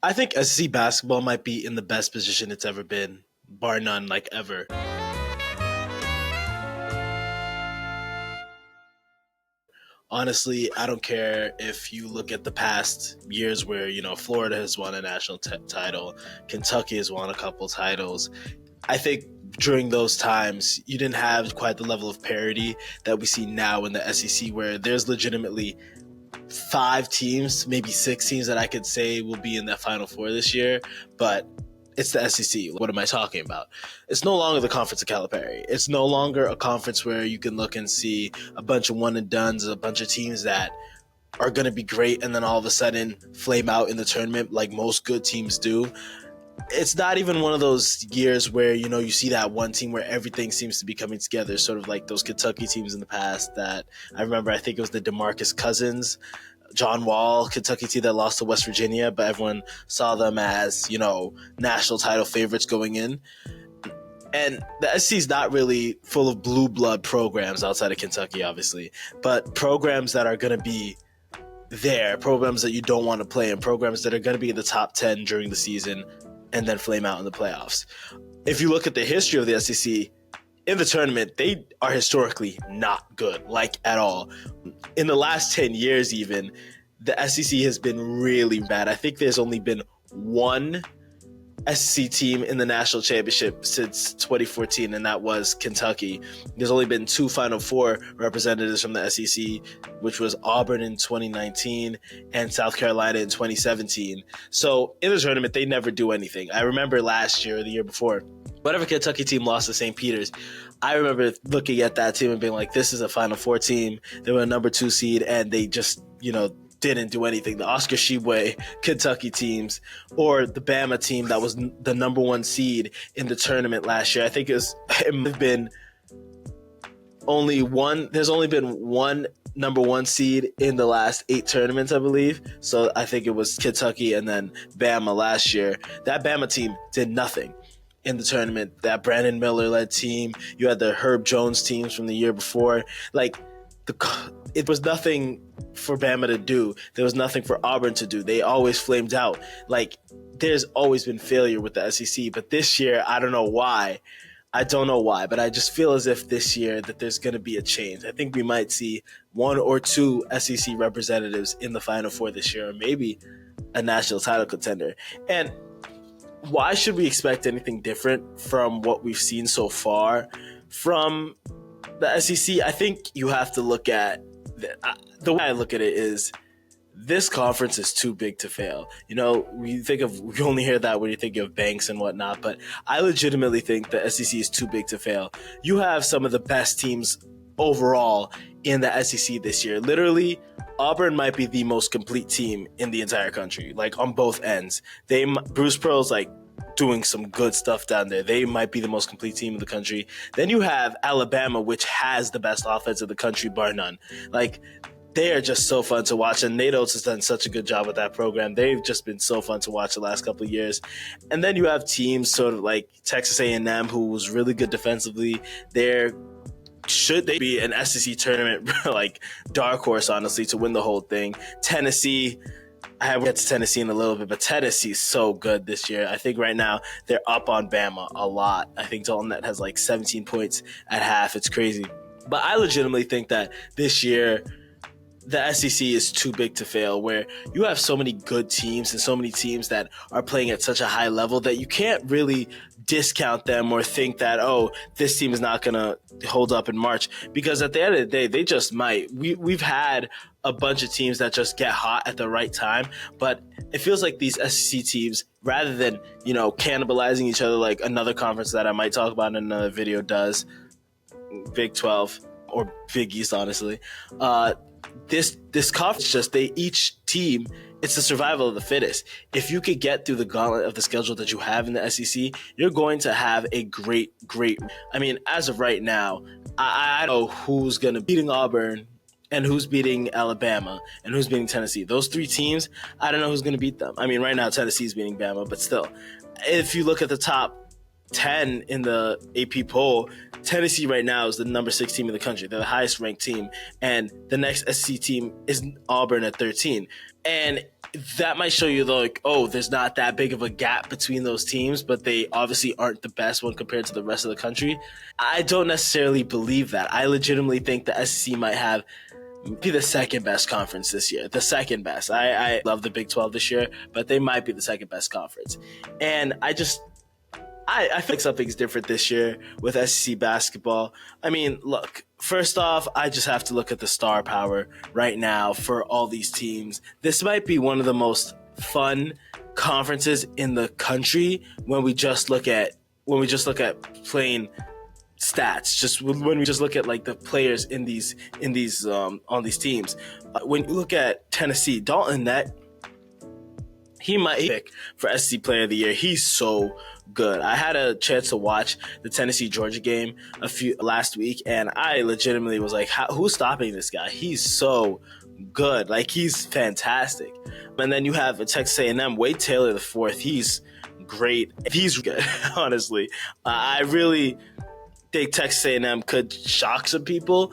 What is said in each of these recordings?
I think SEC basketball might be in the best position it's ever been, bar none, like ever. Honestly, I don't care if you look at the past years where, Florida has won a national title, Kentucky has won a couple titles. I think during those times, you didn't have quite the level of parity that we see now in the SEC, where there's legitimately 5 teams, maybe 6 teams that I could say will be in that Final Four this year, but it's the SEC. What am I talking about? It's no longer the Conference of Calipari. It's no longer a conference where you can look and see a bunch of one and dones, a bunch of teams that are going to be great and then all of a sudden flame out in the tournament like most good teams do. It's not even one of those years where, you see that one team where everything seems to be coming together, sort of like those Kentucky teams in the past that I remember. I think it was the DeMarcus Cousins, John Wall, Kentucky team that lost to West Virginia, but everyone saw them as, national title favorites going in. And the SEC is not really full of blue blood programs outside of Kentucky, obviously, but programs that are going to be there, programs that you don't want to play, and programs that are going to be in the top 10 during the season and then flame out in the playoffs. If you look at the history of the SEC in the tournament, they are historically not good, like at all. In the last 10 years even, the SEC has been really bad. I think there's only been one SEC team in the national championship since 2014, and that was Kentucky. There's only been 2 Final Four representatives from the SEC, which was Auburn in 2019 and South Carolina in 2017. So in the tournament, they never do anything. I remember last year or the year before, whatever Kentucky team lost to St. Peter's, I remember looking at that team and being like, this is a Final Four team. They were a number 2 seed, and they just, didn't do anything. The Oscar Tshiebwe Kentucky teams, or the Bama team that was the number 1 seed in the tournament last year. I think it might have been only one. There's only been one number 1 seed in the last 8 tournaments, I believe. So I think it was Kentucky and then Bama last year. That Bama team did nothing in the tournament. That Brandon Miller-led team. You had the Herb Jones teams from the year before. It was nothing for Bama to do. There was nothing for Auburn to do. They always flamed out. There's always been failure with the SEC, but this year, I don't know why. But I just feel as if this year that there's going to be a change. I think we might see 1 or 2 SEC representatives in the Final Four this year, or maybe a national title contender. And why should we expect anything different from what we've seen so far from the SEC? I think you have to look at the way I look at it is this conference is too big to fail. We only hear that when you think of banks and whatnot, but I legitimately think the SEC is too big to fail. You have some of the best teams overall in the SEC this year. Literally, Auburn might be the most complete team in the entire country, on both ends. Bruce Pearl's doing some good stuff down there. They might be the most complete team in the country. Then you have Alabama, which has the best offense in the country, bar none. They are just so fun to watch, and Nate Oates has done such a good job with that program. They've just been so fun to watch the last couple of years. And then you have teams sort of like Texas A&M, who was really good defensively. Should they be an SEC tournament dark horse, honestly, to win the whole thing. Tennessee, I will get to Tennessee in a little bit, but Tennessee is so good this year. I think right now they're up on Bama a lot. I think Dalton Net has 17 points at half. It's crazy. But I legitimately think that this year the SEC is too big to fail, where you have so many good teams and so many teams that are playing at such a high level that you can't really discount them or think that, this team is not going to hold up in March, because at the end of the day, they just might. We've had a bunch of teams that just get hot at the right time, but it feels like these SEC teams, rather than, cannibalizing each other like another conference that I might talk about in another video does, Big 12 or Big East, honestly, this conference, each team, it's the survival of the fittest. If you could get through the gauntlet of the schedule that you have in the SEC, you're going to have a great. I mean, as of right now, I know who's going to beating Auburn and who's beating Alabama and who's beating Tennessee. Those 3 teams, I don't know who's going to beat them. I mean, right now Tennessee's beating Bama, but still, if you look at the top 10 in the AP poll, Tennessee right now is the number 6 team in the country. They're the highest ranked team. And the next SEC team is Auburn at 13. And that might show you, like, oh, there's not that big of a gap between those teams, but they obviously aren't the best one compared to the rest of the country. I don't necessarily believe that. I legitimately think the SEC might be the second best conference this year. The second best. I love the Big 12 this year, but they might be the second best conference. And I feel like something's different this year with SEC basketball. I mean, look, first off, I just have to look at the star power right now for all these teams. This might be one of the most fun conferences in the country when we just look at plain stats. Just when we just look at like the players in these on these teams. When you look at Tennessee, Dalton Nett, he might pick for SEC Player of the Year. He's so good. I had a chance to watch the Tennessee Georgia game last week, and I legitimately was like, who's stopping this guy? He's so good. Like, he's fantastic. And then you have Texas A&M, Wade Taylor the fourth. He's great. He's good, honestly. I really think Texas A&M could shock some people.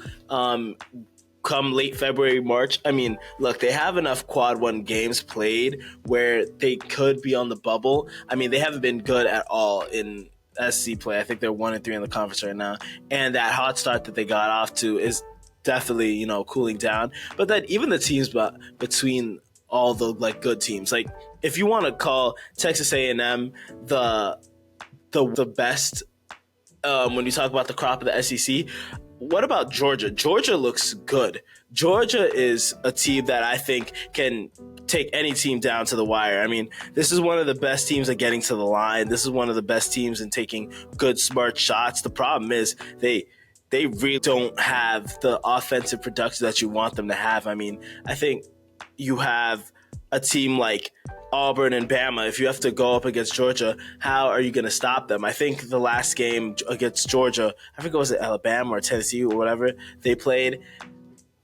Come late February, March. I mean, look, they have enough quad one games played where they could be on the bubble. I mean, they haven't been good at all in SC play. I think they're 1-3 in the conference right now. And that hot start that they got off to is definitely, cooling down. But then even the teams between all the like good teams, like if you want to call Texas A&M the best when you talk about the crop of the SEC, what about Georgia? Georgia looks good. Georgia is a team that I think can take any team down to the wire. I mean, this is one of the best teams at getting to the line. This is one of the best teams in taking good, smart shots. The problem is they really don't have the offensive production that you want them to have. I mean, I think you have a team like Auburn and Bama. If you have to go up against Georgia, how are you going to stop them? I think the last game against Georgia, I think it was Alabama or Tennessee or whatever they played,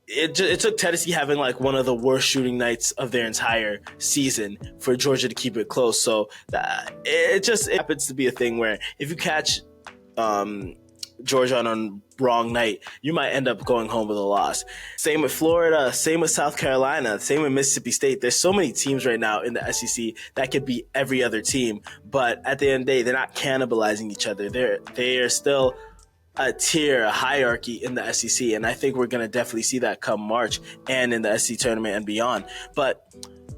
it took Tennessee having like one of the worst shooting nights of their entire season for Georgia to keep it close. So it happens to be a thing where if you catch Georgia on a wrong night, you might end up going home with a loss. Same with Florida, same with South Carolina, same with Mississippi State. There's so many teams right now in the SEC that could beat every other team, but at the end of the day, they're not cannibalizing each other. They are still a tier, a hierarchy in the SEC, and I think we're going to definitely see that come March and in the SEC tournament and beyond. But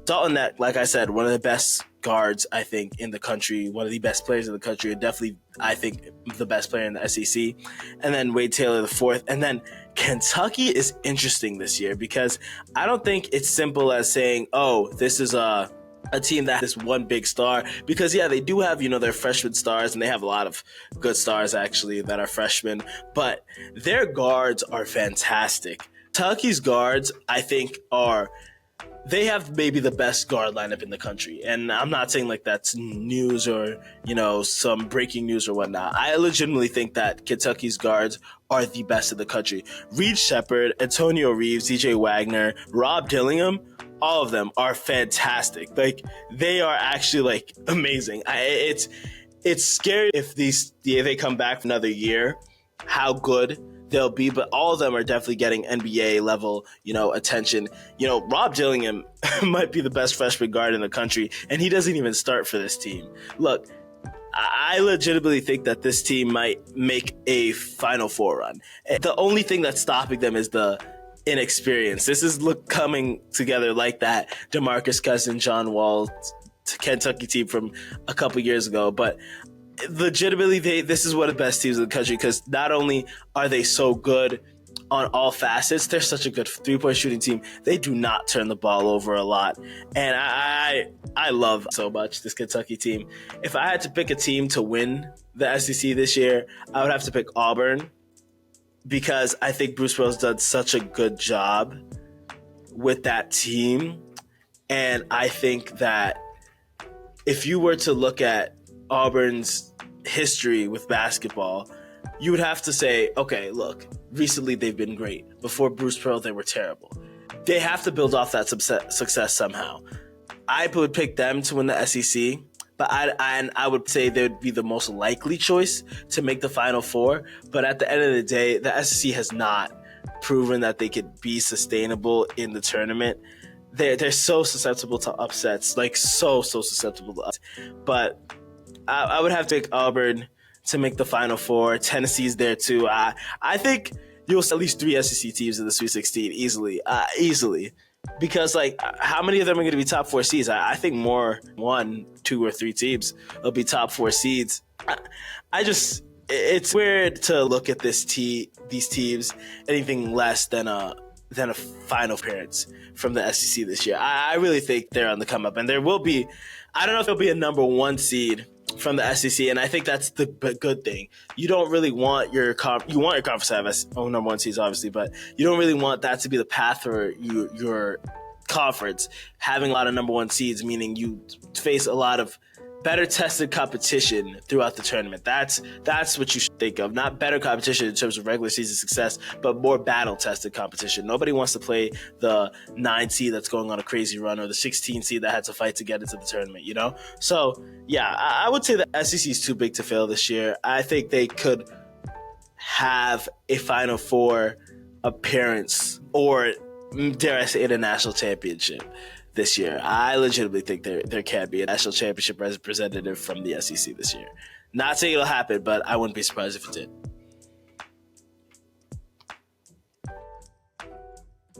Dalton Nett, like I said, one of the best guards, I think, in the country, one of the best players in the country, and definitely, I think, the best player in the SEC. And then Wade Taylor the fourth. And then Kentucky is interesting this year because I don't think it's simple as saying, oh, this is a team that has one big star, because yeah, they do have, their freshman stars, and they have a lot of good stars actually that are freshmen, but their guards are fantastic. Kentucky's guards, I think, they have maybe the best guard lineup in the country. And I'm not saying like that's news or, some breaking news or whatnot. I legitimately think that Kentucky's guards are the best in the country. Reed Shepherd, Antonio Reeves, DJ Wagner, Rob Dillingham, all of them are fantastic. Like, they are actually like amazing. It's scary if they come back for another year, how good they'll be, but all of them are definitely getting NBA level, attention. Rob Dillingham might be the best freshman guard in the country, and he doesn't even start for this team. Look, I legitimately think that this team might make a Final Four run. The only thing that's stopping them is the inexperience. This is coming together like that DeMarcus Cousins, John Wall, Kentucky team from a couple years ago, but legitimately, this is one of the best teams in the country because not only are they so good on all facets, they're such a good three-point shooting team. They do not turn the ball over a lot, and I love so much this Kentucky team. If I had to pick a team to win the SEC this year, I would have to pick Auburn because I think Bruce Pearl's done such a good job with that team, and I think that if you were to look at Auburn's history with basketball, you would have to say, okay, look, recently they've been great. Before Bruce Pearl, they were terrible. They have to build off that success somehow. I would pick them to win the SEC, but I would say they would be the most likely choice to make the Final Four. But at the end of the day, the SEC has not proven that they could be sustainable in the tournament. They're so susceptible to upsets, like so susceptible to upsets. But I would have to take Auburn to make the Final Four. Tennessee's there too. I think you'll see at least 3 SEC teams in the Sweet 16 easily. Because like, how many of them are going to be top 4 seeds? I think more 1, 2, or 3 teams will be top 4 seeds. It's weird to look at these teams anything less than a final appearance from the SEC this year. I really think they're on the come up, and there will be. I don't know if there'll be a number 1 seed from the SEC, and I think that's the good thing. You don't really want your conference to have number 1 seeds, obviously, but you don't really want that to be the path for your conference having a lot of number 1 seeds, meaning you face a lot of better tested competition throughout the tournament. That's what you should think of. Not better competition in terms of regular season success, but more battle tested competition. Nobody wants to play the 9 seed that's going on a crazy run or the 16 seed that had to fight to get into the tournament, you know? So yeah, I would say the SEC is too big to fail this year. I think they could have a Final Four appearance, or dare I say, a national championship this year. I legitimately think there can be a national championship representative from the SEC this year. Not saying it'll happen, but I wouldn't be surprised if it did.